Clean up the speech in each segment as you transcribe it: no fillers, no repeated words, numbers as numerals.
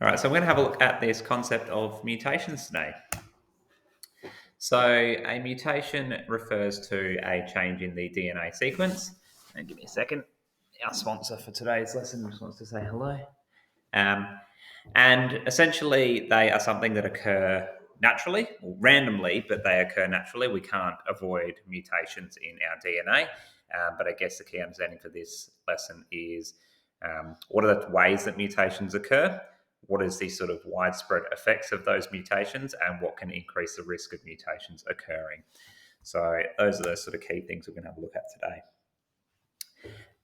All right, so we're going to have a look at this concept of mutations today. So a mutation refers to a change in the DNA sequence. And give me a second. Our sponsor for today's lesson just wants to say hello. And essentially, they are something that occur naturally or randomly, but they occur naturally. We can't avoid mutations in our DNA. But I guess the key understanding for this lesson is what are the ways that mutations occur? What is the sort of widespread effects of those mutations, and what can increase the risk of mutations occurring? So those are the sort of key things we're going to have a look at today.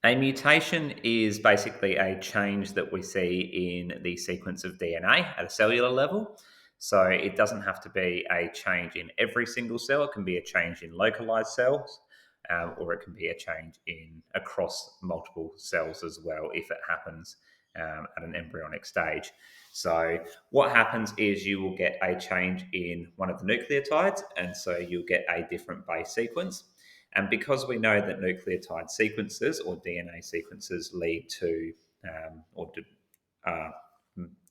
A mutation is basically a change that we see in the sequence of DNA at a cellular level. So it doesn't have to be a change in every single cell. It can be a change in localized cells, or it can be a change across multiple cells as well if it happens at an embryonic stage. So what happens is you will get a change in one of the nucleotides, and so you'll get a different base sequence. And because we know that nucleotide sequences or DNA sequences lead to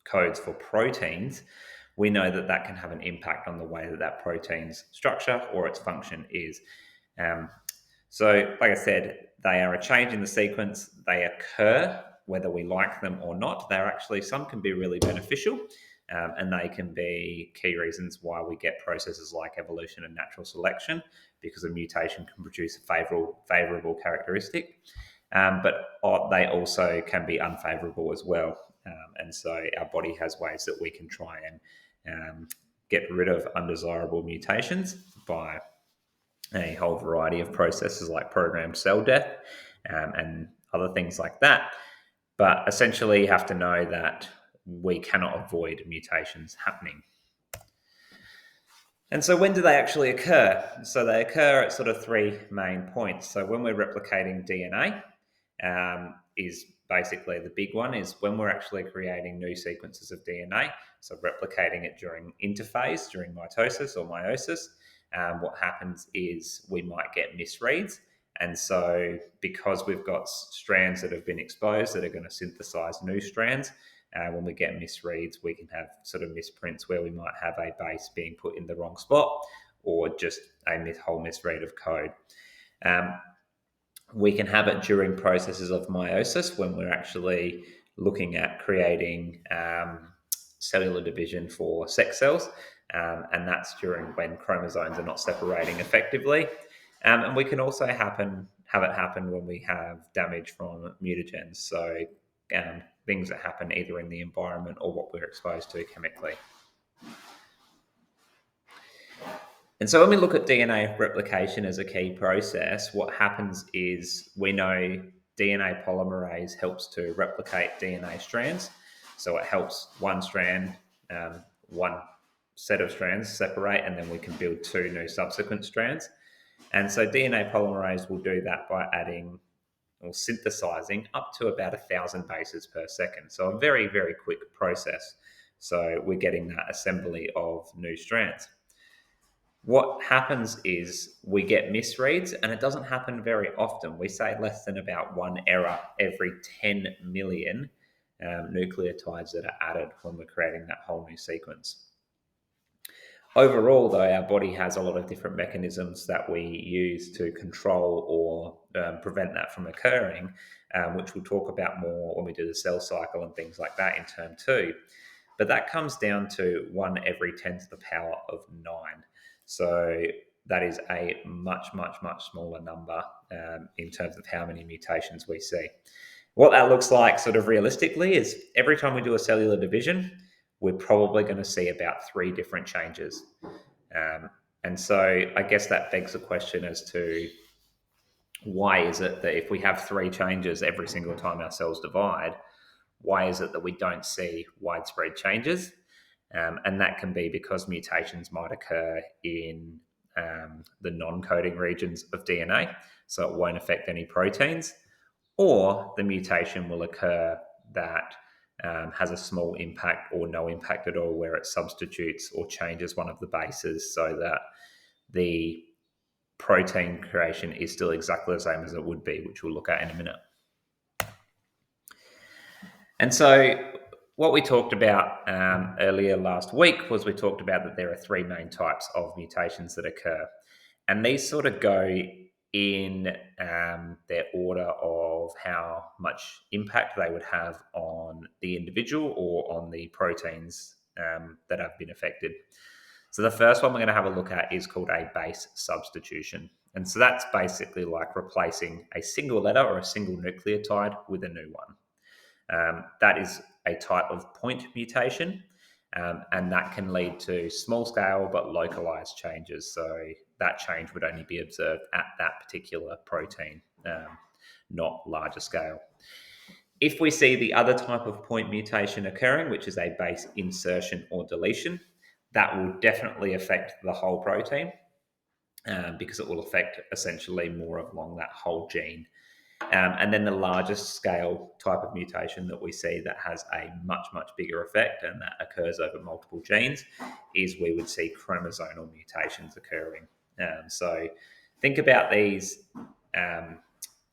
codes for proteins, we know that that can have an impact on the way that that protein's structure or its function is. So, like I said, they are a change in the sequence. They occur whether we like them or not. They're actually, some can be really beneficial, and they can be key reasons why we get processes like evolution and natural selection, because a mutation can produce a favorable characteristic. But they also can be unfavorable as well. And so our body has ways that we can try and get rid of undesirable mutations by a whole variety of processes like programmed cell death and other things like that. But essentially, you have to know that we cannot avoid mutations happening. And so when do they actually occur? So they occur at sort of three main points. So when we're replicating DNA, is basically the big one, is when we're actually creating new sequences of DNA. So replicating it during interphase, during mitosis or meiosis. What happens is we might get misreads. And so because we've got strands that have been exposed that are going to synthesize new strands, when we get misreads, we can have sort of misprints where we might have a base being put in the wrong spot or just a whole misread of code. We can have it during processes of meiosis when we're actually looking at creating cellular division for sex cells, and that's during when chromosomes are not separating effectively. And we can also have it happen when we have damage from mutagens, so things that happen either in the environment or what we're exposed to chemically. And so when we look at DNA replication as a key process, what happens is we know DNA polymerase helps to replicate DNA strands. So it helps one strand, one set of strands separate, and then we can build two new subsequent strands. And so DNA polymerase will do that by adding or synthesizing up to about 1,000 bases per second. So a very, very quick process. So we're getting that assembly of new strands. What happens is we get misreads, and it doesn't happen very often. We say less than about one error every 10 million nucleotides that are added when we're creating that whole new sequence. Overall, though, our body has a lot of different mechanisms that we use to control or prevent that from occurring, which we'll talk about more when we do the cell cycle and things like that in term 2. But that comes down to 1 every 10 to the power of 9. So that is a much, much, much smaller number in terms of how many mutations we see. What that looks like sort of realistically is every time we do a cellular division, we're probably going to see about 3 different changes. And so I guess that begs the question as to why is it that if we have 3 changes every single time our cells divide, why is it that we don't see widespread changes? And that can be because mutations might occur in the non-coding regions of DNA, so it won't affect any proteins, or the mutation will occur that has a small impact or no impact at all, where it substitutes or changes one of the bases so that the protein creation is still exactly the same as it would be, which we'll look at in a minute. And so what we talked about earlier last week was we talked about that there are three main types of mutations that occur. And these sort of go in their order of how much impact they would have on the individual or on the proteins that have been affected. So the first one we're going to have a look at is called a base substitution. And so that's basically like replacing a single letter or a single nucleotide with a new one. That is a type of point mutation, and that can lead to small scale but localized changes. So that change would only be observed at that particular protein, not larger scale. If we see the other type of point mutation occurring, which is a base insertion or deletion, that will definitely affect the whole protein because it will affect essentially more along that whole gene. And then the largest scale type of mutation that we see that has a much, much bigger effect and that occurs over multiple genes is we would see chromosomal mutations occurring. So think about these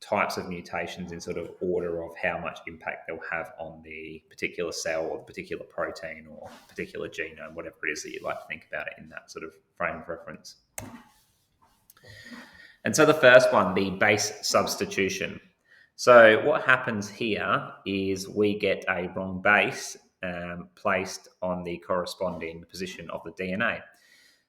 types of mutations in sort of order of how much impact they'll have on the particular cell or the particular protein or particular genome, whatever it is that you'd like to think about it in that sort of frame of reference. And so the first one, the base substitution. So what happens here is we get a wrong base placed on the corresponding position of the DNA.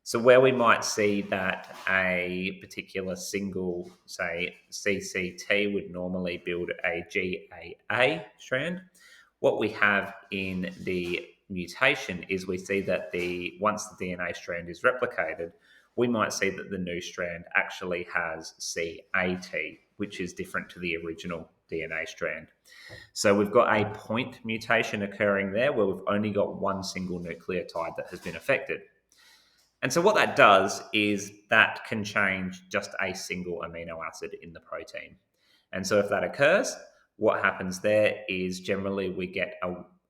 So where we might see that a particular single, say, CCT would normally build a GAA strand, what we have in the mutation is we see that once the DNA strand is replicated, we might see that the new strand actually has CAT, which is different to the original DNA strand. So we've got a point mutation occurring there where we've only got one single nucleotide that has been affected. And so what that does is that can change just a single amino acid in the protein. And so if that occurs, what happens there is generally we get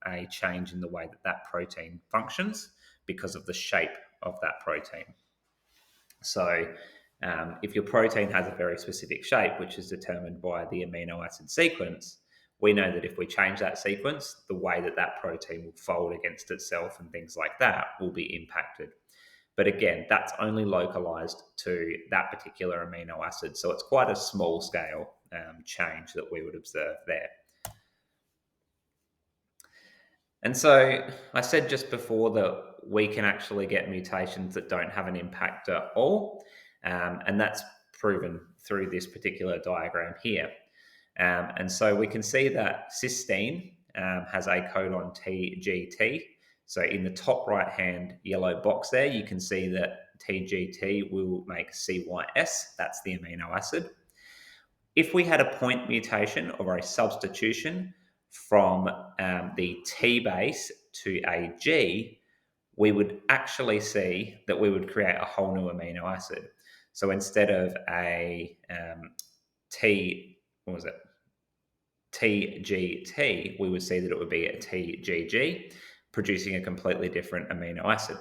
a change in the way that that protein functions because of the shape of that protein. So if your protein has a very specific shape, which is determined by the amino acid sequence, we know that if we change that sequence, the way that that protein will fold against itself and things like that will be impacted. But again, that's only localized to that particular amino acid. So it's quite a small scale change that we would observe there. And so I said just before that we can actually get mutations that don't have an impact at all. And that's proven through this particular diagram here. And so we can see that cysteine has a codon TGT. So in the top right-hand yellow box there, you can see that TGT will make CYS. That's the amino acid. If we had a point mutation or a substitution from the T base to a G, we would actually see that we would create a whole new amino acid. So instead of a TGT, we would see that it would be a TGG, producing a completely different amino acid.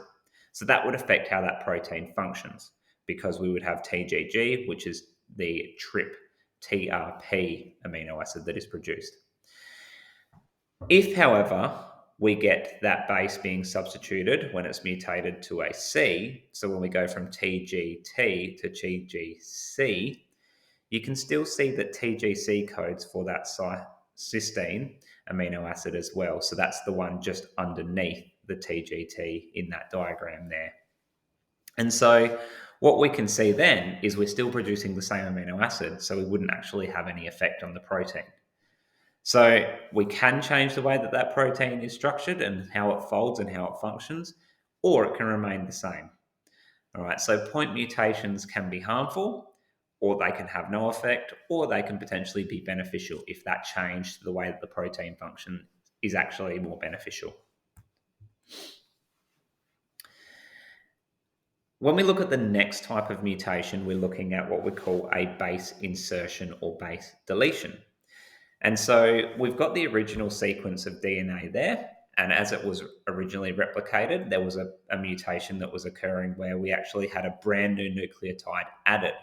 So that would affect how that protein functions because we would have TGG, which is the TRP amino acid that is produced. If, however, we get that base being substituted when it's mutated to a C, so when we go from TGT to TGC, you can still see that TGC codes for that cysteine amino acid as well. So that's the one just underneath the TGT in that diagram there. And so what we can see then is we're still producing the same amino acid, so we wouldn't actually have any effect on the protein. So we can change the way that that protein is structured and how it folds and how it functions, or it can remain the same. All right, so point mutations can be harmful, or they can have no effect, or they can potentially be beneficial if that change to the way that the protein function is actually more beneficial. When we look at the next type of mutation, we're looking at what we call a base insertion or base deletion. And so we've got the original sequence of DNA there, and as it was originally replicated, there was a mutation that was occurring where we actually had a brand new nucleotide added.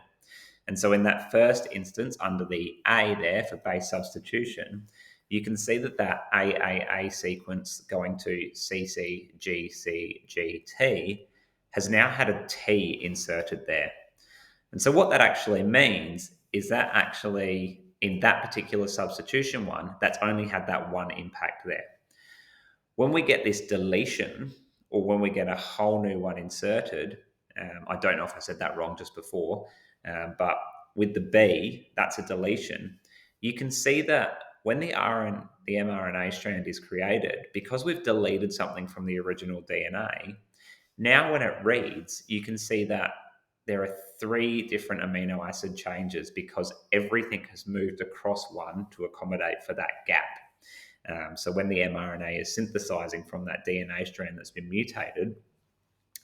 And so in that first instance, under the A there for base substitution, you can see that that AAA sequence going to CCGCGT has now had a T inserted there. And so what that actually means is that actually in that particular substitution one, that's only had that one impact there. When we get this deletion, or when we get a whole new one inserted, I don't know if I said that wrong just before, but with the B, that's a deletion. You can see that when the mRNA strand is created, because we've deleted something from the original DNA, now when it reads, you can see that there are 3 different amino acid changes because everything has moved across one to accommodate for that gap. So when the mRNA is synthesizing from that DNA strand that's been mutated,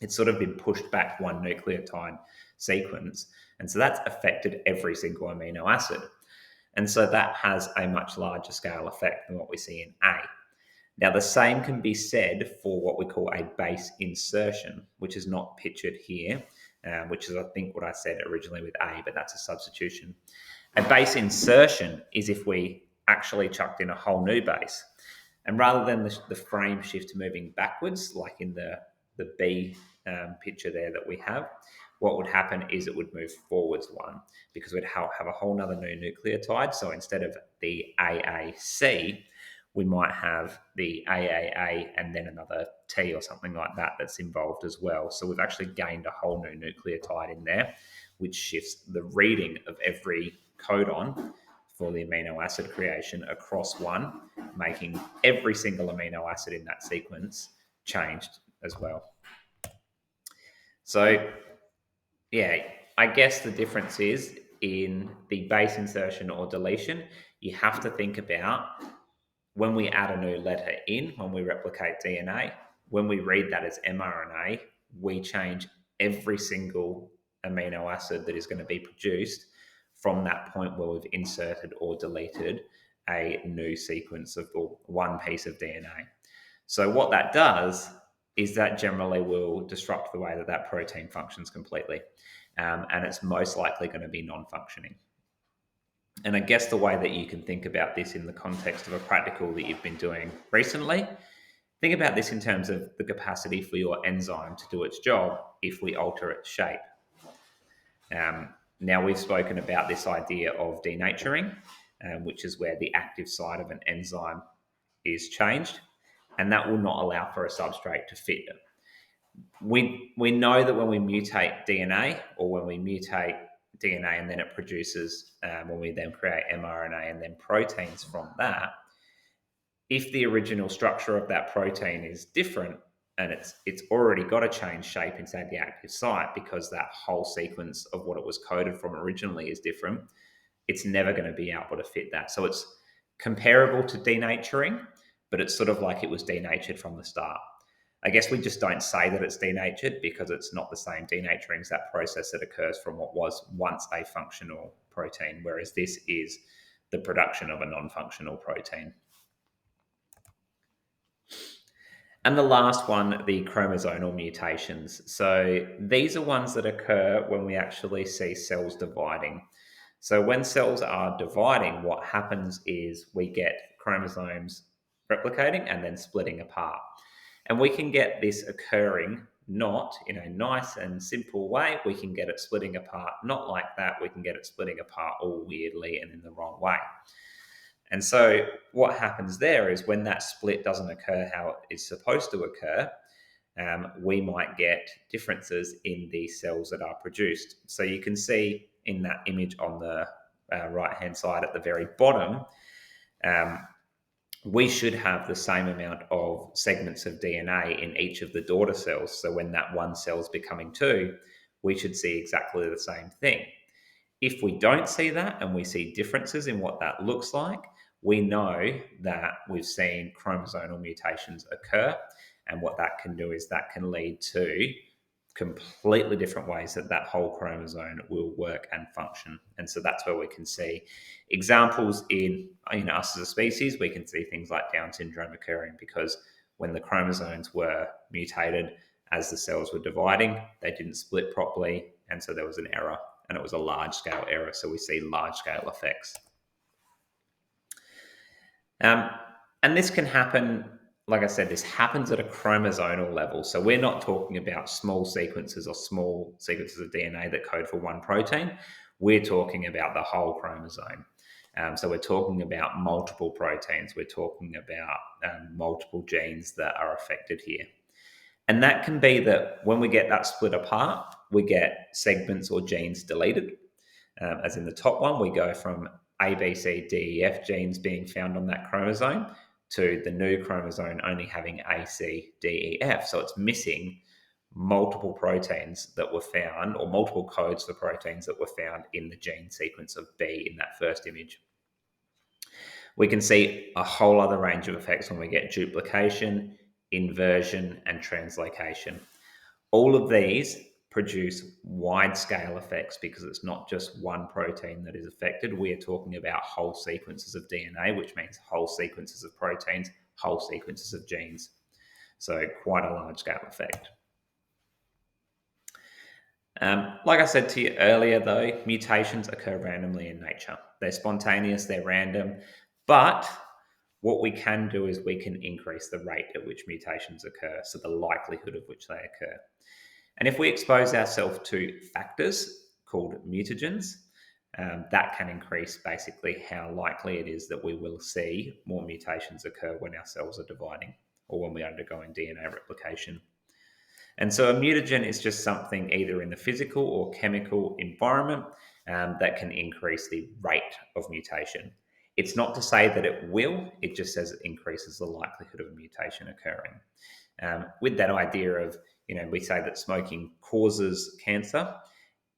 it's sort of been pushed back one nucleotide sequence. And so that's affected every single amino acid. And so that has a much larger scale effect than what we see in A. Now, the same can be said for what we call a base insertion, which is not pictured here, which is, I think, what I said originally with A, but that's a substitution. A base insertion is if we actually chucked in a whole new base. And rather than the frame shift moving backwards, like in the B picture there that we have, what would happen is it would move forwards one, because we'd have a whole nother new nucleotide. So instead of the AAC, we might have the AAA and then another T or something like that that's involved as well. So we've actually gained a whole new nucleotide in there, which shifts the reading of every codon for the amino acid creation across one, making every single amino acid in that sequence changed as well. So, yeah, I guess the difference is in the base insertion or deletion, you have to think about when we add a new letter in, when we replicate DNA, when we read that as mRNA, we change every single amino acid that is going to be produced from that point where we've inserted or deleted a new sequence of one piece of DNA. So what that does is that generally will disrupt the way that that protein functions completely. And it's most likely going to be non-functioning. And I guess the way that you can think about this in the context of a practical that you've been doing recently, think about this in terms of the capacity for your enzyme to do its job if we alter its shape. Now we've spoken about this idea of denaturing, which is where the active site of an enzyme is changed, and that will not allow for a substrate to fit it. We know that when we mutate DNA, or when we mutate DNA and then it produces, when we then create mRNA and then proteins from that, if the original structure of that protein is different and it's already got to change shape inside the active site because that whole sequence of what it was coded from originally is different, it's never going to be able to fit that. So it's comparable to denaturing, but it's sort of like it was denatured from the start. I guess we just don't say that it's denatured because it's not the same. Denaturing is that process that occurs from what was once a functional protein, whereas this is the production of a non-functional protein. And the last one, the chromosomal mutations. So these are ones that occur when we actually see cells dividing. So when cells are dividing, what happens is we get chromosomes replicating and then splitting apart. And we can get this occurring not in a nice and simple way. We can get it splitting apart not like that. We can get it splitting apart all weirdly and in the wrong way. And so what happens there is when that split doesn't occur how it's supposed to occur, we might get differences in the cells that are produced. So you can see in that image on the right-hand side at the very bottom, we should have the same amount of segments of DNA in each of the daughter cells. So when that one cell is becoming two, we should see exactly the same thing. If we don't see that and we see differences in what that looks like, we know that we've seen chromosomal mutations occur. And what that can do is that can lead to completely different ways that that whole chromosome will work and function. And so that's where we can see examples in us as a species. We can see things like Down syndrome occurring because when the chromosomes were mutated as the cells were dividing, they didn't split properly. And so there was an error, and it was a large scale error. So we see large scale effects. Um, and this can happen, like I said, this happens at a chromosomal level. So we're not talking about small sequences or small sequences of DNA that code for one protein. We're talking about the whole chromosome. So we're talking about multiple proteins. We're talking about multiple genes that are affected here. And that can be that when we get that split apart, we get segments or genes deleted. As in the top one, we go from A, B, C, D, E, F genes being found on that chromosome to the new chromosome only having A, C, D, E, F. So it's missing multiple proteins that were found, or multiple codes for proteins that were found in the gene sequence of B in that first image. We can see a whole other range of effects when we get duplication, inversion, and translocation. All of these produce wide scale effects because it's not just one protein that is affected. We are talking about whole sequences of DNA, which means whole sequences of proteins, whole sequences of genes. So quite a large scale effect. Like I said to you earlier, though, mutations occur randomly in nature. They're spontaneous, they're random, but what we can do is we can increase the rate at which mutations occur, so the likelihood of which they occur. And if we expose ourselves to factors called mutagens, that can increase basically how likely it is that we will see more mutations occur when our cells are dividing or when we're undergoing DNA replication. And so a mutagen is just something either in the physical or chemical environment that can increase the rate of mutation. It's not to say that it will, it just says it increases the likelihood of a mutation occurring. With that idea of, we say that smoking causes cancer,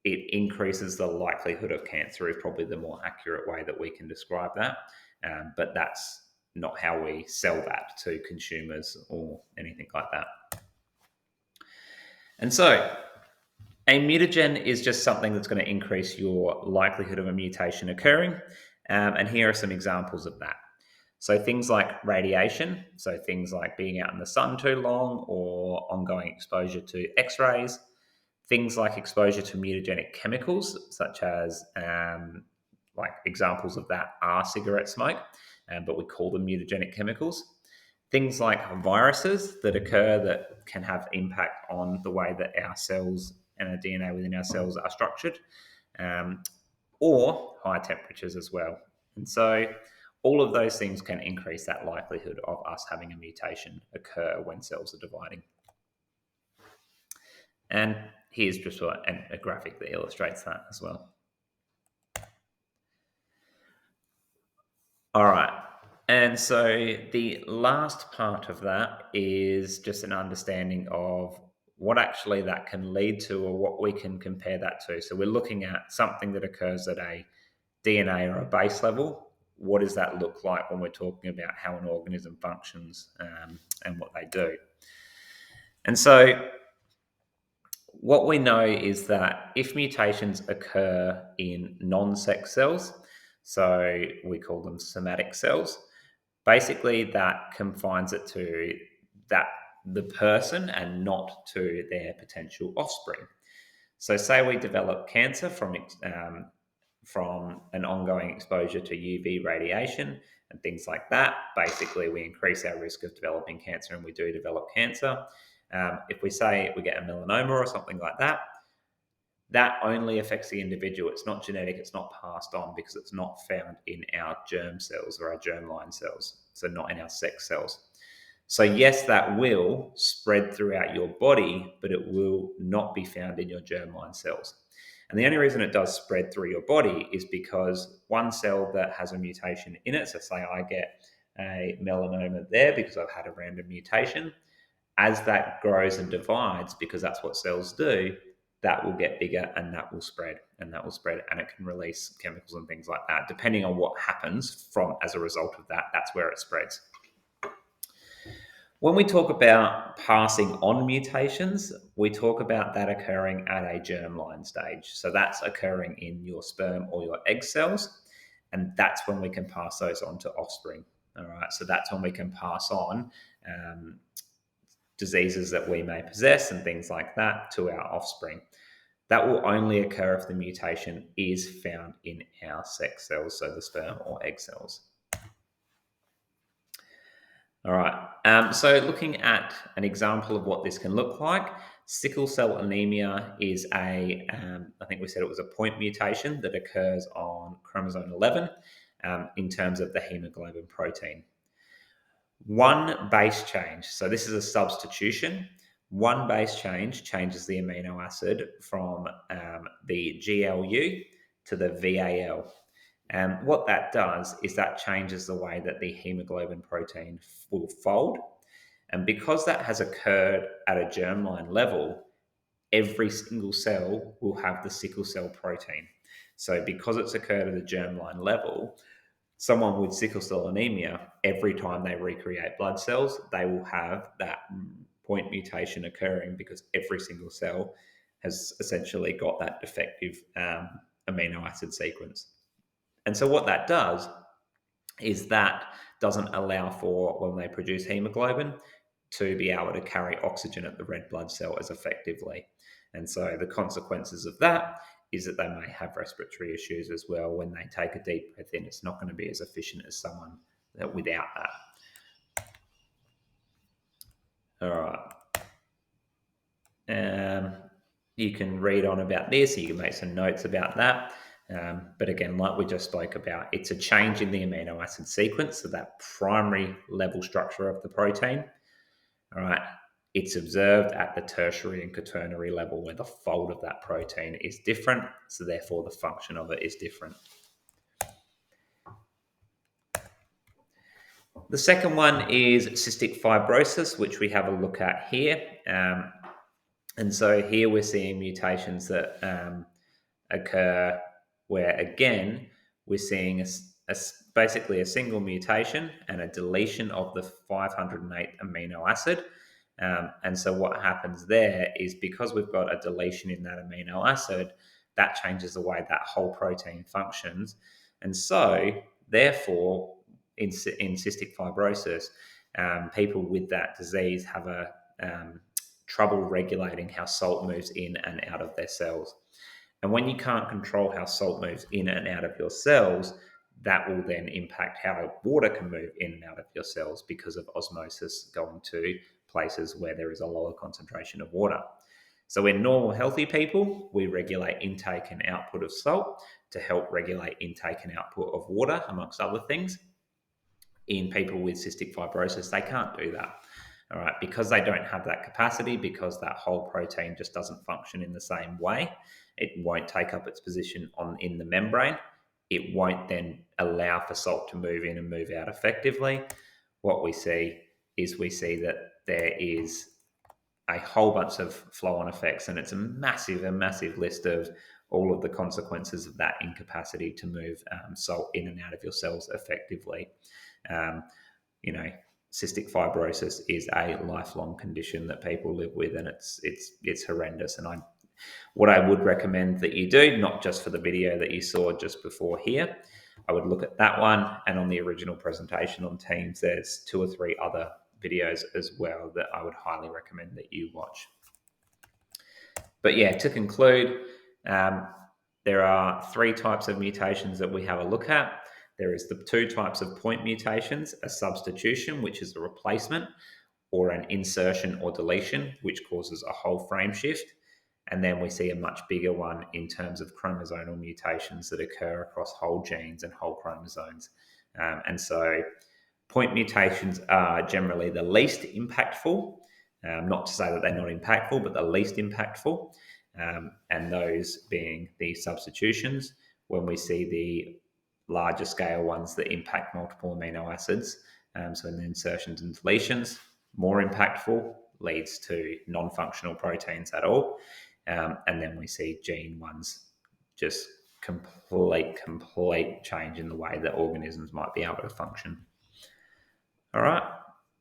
it increases the likelihood of cancer is probably the more accurate way that we can describe that. But that's not how we sell that to consumers or anything like that. And so a mutagen is just something that's going to increase your likelihood of a mutation occurring. And here are some examples of that. So things like radiation, so things like being out in the sun too long or ongoing exposure to X-rays, things like exposure to mutagenic chemicals, such as like examples of that are cigarette smoke, but we call them mutagenic chemicals. Things like viruses that occur that can have impact on the way that our cells and our DNA within our cells are structured, or high temperatures as well. And so all of those things can increase that likelihood of us having a mutation occur when cells are dividing. And here's just a graphic that illustrates that as well. All right. And so the last part of that is just an understanding of what actually that can lead to or what we can compare that to. So we're looking at something that occurs at a DNA or a base level. What does that look like when we're talking about how an organism functions and what they do? And so what we know is that if mutations occur in non-sex cells, so we call them somatic cells, basically that confines it to the person and not to their potential offspring. So say we develop cancer from an ongoing exposure to UV radiation and things like that. Basically, we increase our risk of developing cancer, and we do develop cancer. If we say we get a melanoma or something like that, that only affects the individual. It's not genetic, it's not passed on because it's not found in our germ cells or our germline cells, so not in our sex cells. So yes, that will spread throughout your body, but it will not be found in your germline cells. And the only reason it does spread through your body is because one cell that has a mutation in it, so say I get a melanoma there because I've had a random mutation, as that grows and divides, because that's what cells do, that will get bigger and that will spread and that will spread, and it can release chemicals and things like that. Depending on what happens from as a result of that, that's where it spreads. When we talk about passing on mutations, we talk about that occurring at a germline stage. So that's occurring in your sperm or your egg cells, and that's when we can pass those on to offspring. All right, so that's when we can pass on diseases that we may possess and things like that to our offspring. That will only occur if the mutation is found in our sex cells, so the sperm or egg cells. All right. So looking at an example of what this can look like, sickle cell anemia is I think we said it was a point mutation that occurs on chromosome 11 in terms of the hemoglobin protein. One base change, so this is a substitution. One base change changes the amino acid from the GLU to the VAL. And what that does is that changes the way that the hemoglobin protein will fold. And because that has occurred at a germline level, every single cell will have the sickle cell protein. So because it's occurred at a germline level, someone with sickle cell anemia, every time they recreate blood cells, they will have that point mutation occurring because every single cell has essentially got that defective amino acid sequence. And so what that does is that doesn't allow for, when they produce hemoglobin, to be able to carry oxygen at the red blood cell as effectively. And so the consequences of that is that they may have respiratory issues as well. When they take a deep breath in, it's not going to be as efficient as someone without that. All right. You can read on about this, you can make some notes about that. But again, like we just spoke about, it's a change in the amino acid sequence, so that primary level structure of the protein. All right. It's observed at the tertiary and quaternary level where the fold of that protein is different, so therefore the function of it is different. The second one is cystic fibrosis, which we have a look at here. And so here we're seeing mutations that occur where, again, we're seeing basically a single mutation and a deletion of the 508 amino acid. And so what happens there is, because we've got a deletion in that amino acid, that changes the way that whole protein functions. And so, therefore, in cystic fibrosis, people with that disease have a trouble regulating how salt moves in and out of their cells. And when you can't control how salt moves in and out of your cells, that will then impact how water can move in and out of your cells because of osmosis going to places where there is a lower concentration of water. So in normal healthy people, we regulate intake and output of salt to help regulate intake and output of water, amongst other things. In people with cystic fibrosis, they can't do that. All right, because they don't have that capacity, because that whole protein just doesn't function in the same way, it won't take up its position in the membrane. It won't then allow for salt to move in and move out effectively. What we see is that there is a whole bunch of flow-on effects, and it's a massive list of all of the consequences of that incapacity to move salt in and out of your cells effectively. Cystic fibrosis is a lifelong condition that people live with, and it's horrendous. And what I would recommend that you do, not just for the video that you saw just before here, I would look at that one, and on the original presentation on Teams, there's 2 or 3 other videos as well that I would highly recommend that you watch. But yeah, to conclude, there are 3 types of mutations that we have a look at. There is the 2 types of point mutations: a substitution, which is a replacement, or an insertion or deletion, which causes a whole frame shift. And then we see a much bigger one in terms of chromosomal mutations that occur across whole genes and whole chromosomes. And so point mutations are generally the least impactful, not to say that they're not impactful, but the least impactful. And those being the substitutions. When we see the larger scale ones that impact multiple amino acids, so in the insertions and deletions, more impactful, leads to non-functional proteins at all. And then we see gene ones, just complete change in the way that organisms might be able to function. All right,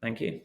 thank you.